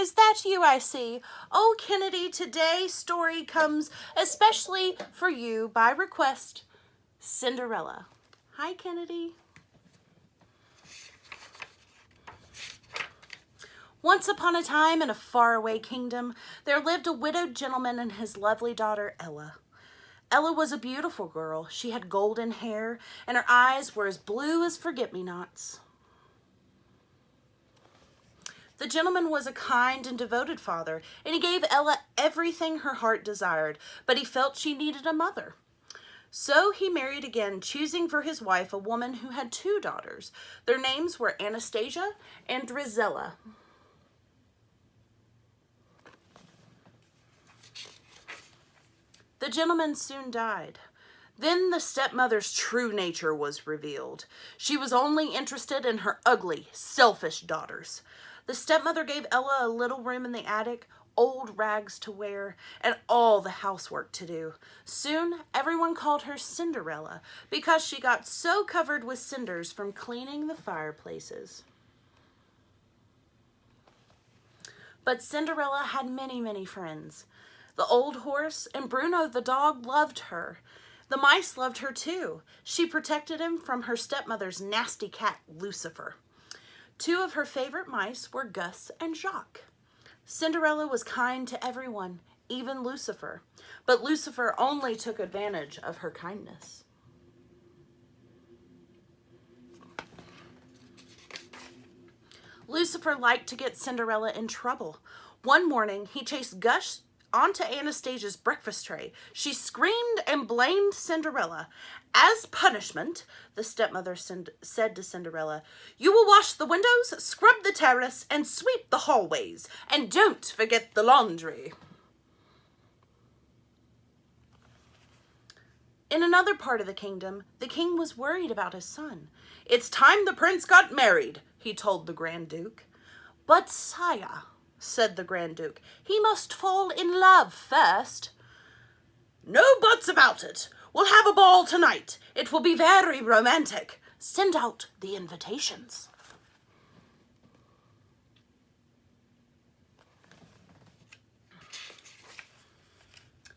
is that you I see? Oh, Kennedy, today's story comes especially for you by request, Cinderella. Hi, Kennedy. Once upon a time in a faraway kingdom, there lived a widowed gentleman and his lovely daughter, Ella. Ella was a beautiful girl. She had golden hair, and her eyes were as blue as forget-me-nots. The gentleman was a kind and devoted father, and he gave Ella everything her heart desired, but he felt she needed a mother. So he married again, choosing for his wife a woman who had 2 daughters. Their names were Anastasia and Drizella. The gentleman soon died. Then the stepmother's true nature was revealed. She was only interested in her ugly, selfish daughters. The stepmother gave Ella a little room in the attic, old rags to wear, and all the housework to do. Soon, everyone called her Cinderella because she got so covered with cinders from cleaning the fireplaces. But Cinderella had many, many friends. The old horse and Bruno the dog loved her. The mice loved her too. She protected him from her stepmother's nasty cat, Lucifer. 2 of her favorite mice were Gus and Jacques. Cinderella was kind to everyone, even Lucifer. But Lucifer only took advantage of her kindness. Lucifer liked to get Cinderella in trouble. One morning, he chased Gus onto Anastasia's breakfast tray. She screamed and blamed Cinderella. As punishment, the stepmother said to Cinderella, "You will wash the windows, scrub the terrace, and sweep the hallways, and don't forget the laundry." In another part of the kingdom, the king was worried about his son. "It's time the prince got married," he told the Grand Duke. "But sire," said the Grand Duke, "he must fall in love first." "No buts about it. We'll have a ball tonight. It will be very romantic. Send out the invitations."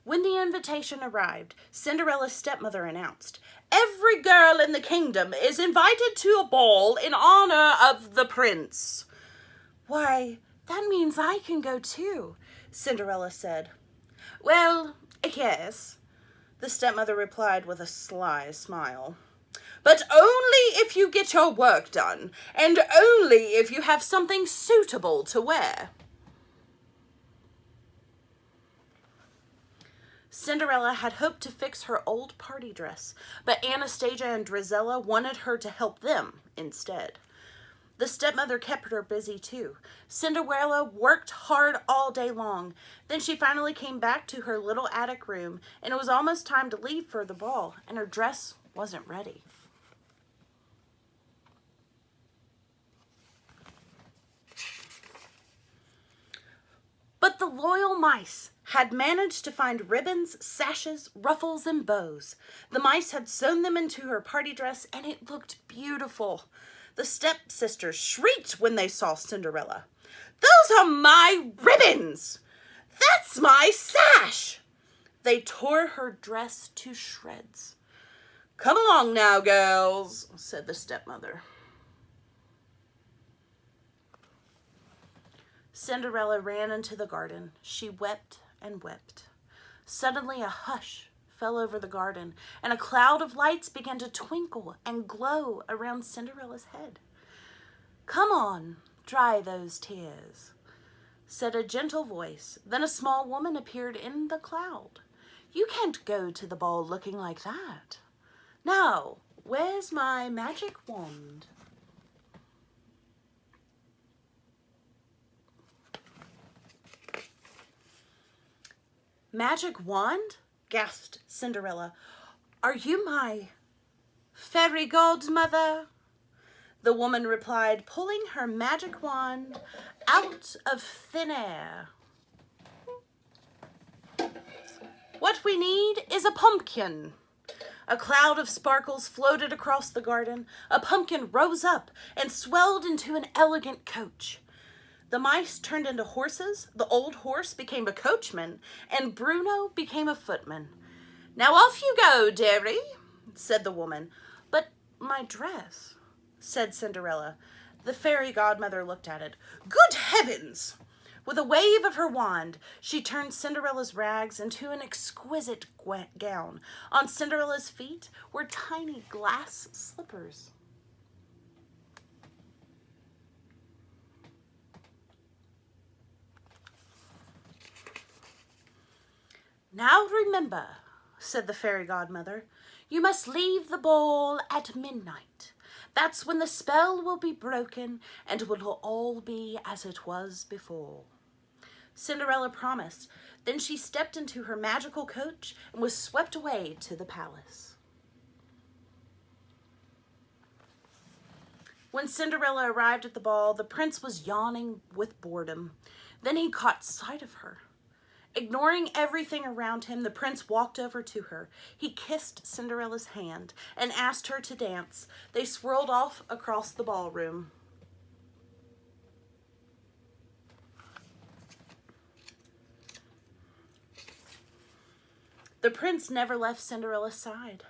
When the invitation arrived, Cinderella's stepmother announced, "Every girl in the kingdom is invited to a ball in honor of the prince." "Why, that means I can go too," Cinderella said. "Well, yes," the stepmother replied with a sly smile. "But only if you get your work done, and only if you have something suitable to wear." Cinderella had hoped to fix her old party dress, but Anastasia and Drizella wanted her to help them instead. The stepmother kept her busy too. Cinderella worked hard all day long. Then she finally came back to her little attic room, and it was almost time to leave for the ball, and her dress wasn't ready. But the loyal mice had managed to find ribbons, sashes, ruffles, and bows. The mice had sewn them into her party dress, and it looked beautiful. The stepsisters shrieked when they saw Cinderella. "Those are my ribbons! That's my sash!" They tore her dress to shreds. "Come along now, girls," said the stepmother. Cinderella ran into the garden. She wept and wept. Suddenly a hush fell over the garden, and a cloud of lights began to twinkle and glow around Cinderella's head. "Come on, dry those tears," said a gentle voice. Then a small woman appeared in the cloud. "You can't go to the ball looking like that. Now, where's my magic wand?" "Magic wand?" gasped Cinderella. "Are you my fairy godmother?" The woman replied, pulling her magic wand out of thin air. "What we need is a pumpkin." A cloud of sparkles floated across the garden. A pumpkin rose up and swelled into an elegant coach. The mice turned into horses, the old horse became a coachman, and Bruno became a footman. "Now off you go, dearie," said the woman. "But my dress," said Cinderella. The fairy godmother looked at it. "Good heavens!" With a wave of her wand, she turned Cinderella's rags into an exquisite gown. On Cinderella's feet were tiny glass slippers. "Now remember," said the fairy godmother, "you must leave the ball at midnight. That's when the spell will be broken and it will all be as it was before." Cinderella promised. Then she stepped into her magical coach and was swept away to the palace. When Cinderella arrived at the ball, the prince was yawning with boredom. Then he caught sight of her. Ignoring everything around him, the prince walked over to her. He kissed Cinderella's hand and asked her to dance. They swirled off across the ballroom. The prince never left Cinderella's side.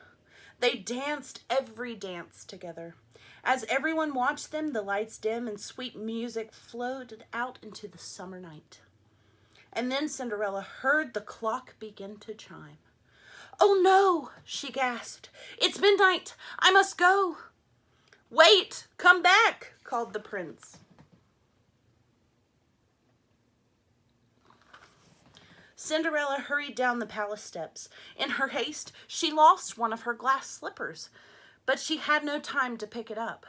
They danced every dance together. As everyone watched them, the lights dim and sweet music floated out into the summer night. And then Cinderella heard the clock begin to chime. "Oh no," she gasped. "It's midnight. I must go." "Wait, come back," called the prince. Cinderella hurried down the palace steps. In her haste, she lost one of her glass slippers, but she had no time to pick it up.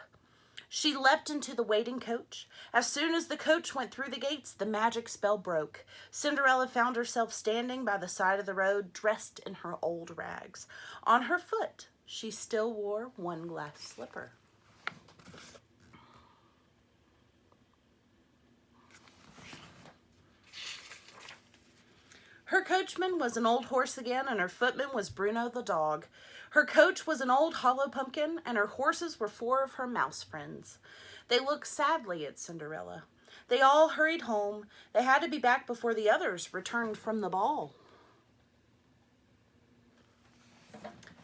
She leapt into the waiting coach. As soon as the coach went through the gates, the magic spell broke. Cinderella found herself standing by the side of the road, dressed in her old rags. On her foot, she still wore one glass slipper. Her coachman was an old horse again, and her footman was Bruno the dog. Her coach was an old hollow pumpkin, and her horses were 4 of her mouse friends. They looked sadly at Cinderella. They all hurried home. They had to be back before the others returned from the ball.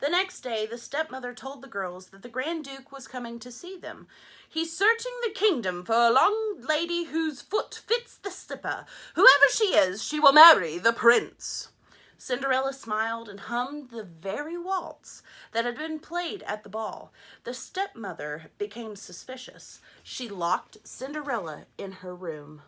The next day, the stepmother told the girls that the Grand Duke was coming to see them. "He's searching the kingdom for a long lady whose foot fits the slipper. Whoever she is, she will marry the prince." Cinderella smiled and hummed the very waltz that had been played at the ball. The stepmother became suspicious. She locked Cinderella in her room.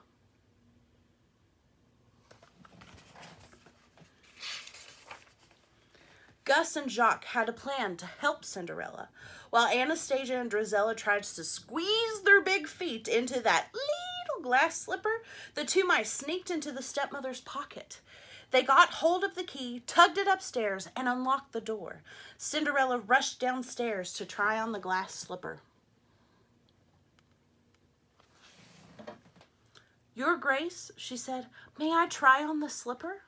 Gus and Jacques had a plan to help Cinderella. While Anastasia and Drizella tried to squeeze their big feet into that little glass slipper, the 2 mice sneaked into the stepmother's pocket. They got hold of the key, tugged it upstairs, and unlocked the door. Cinderella rushed downstairs to try on the glass slipper. "Your Grace," she said, "may I try on the slipper?"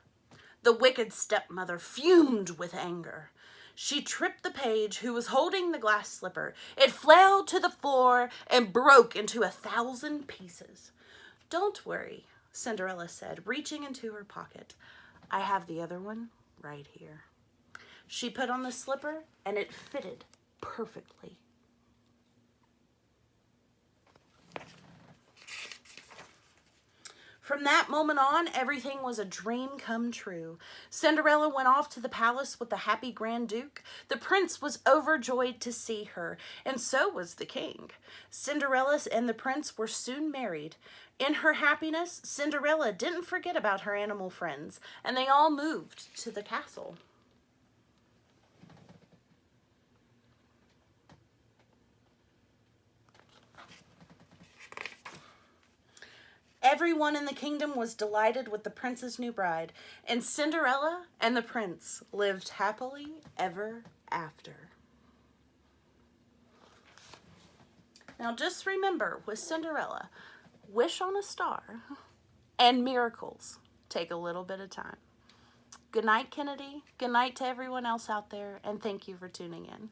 The wicked stepmother fumed with anger. She tripped the page who was holding the glass slipper. It fell to the floor and broke into 1,000 pieces. "Don't worry," Cinderella said, reaching into her pocket. "I have the other one right here." She put on the slipper and it fitted perfectly. From that moment on, everything was a dream come true. Cinderella went off to the palace with the happy Grand Duke. The prince was overjoyed to see her, and so was the king. Cinderella and the prince were soon married. In her happiness, Cinderella didn't forget about her animal friends, and they all moved to the castle. Everyone in the kingdom was delighted with the prince's new bride, and Cinderella and the prince lived happily ever after. Now just remember, with Cinderella, wish on a star, and miracles take a little bit of time. Good night, Kennedy. Good night to everyone else out there, and thank you for tuning in.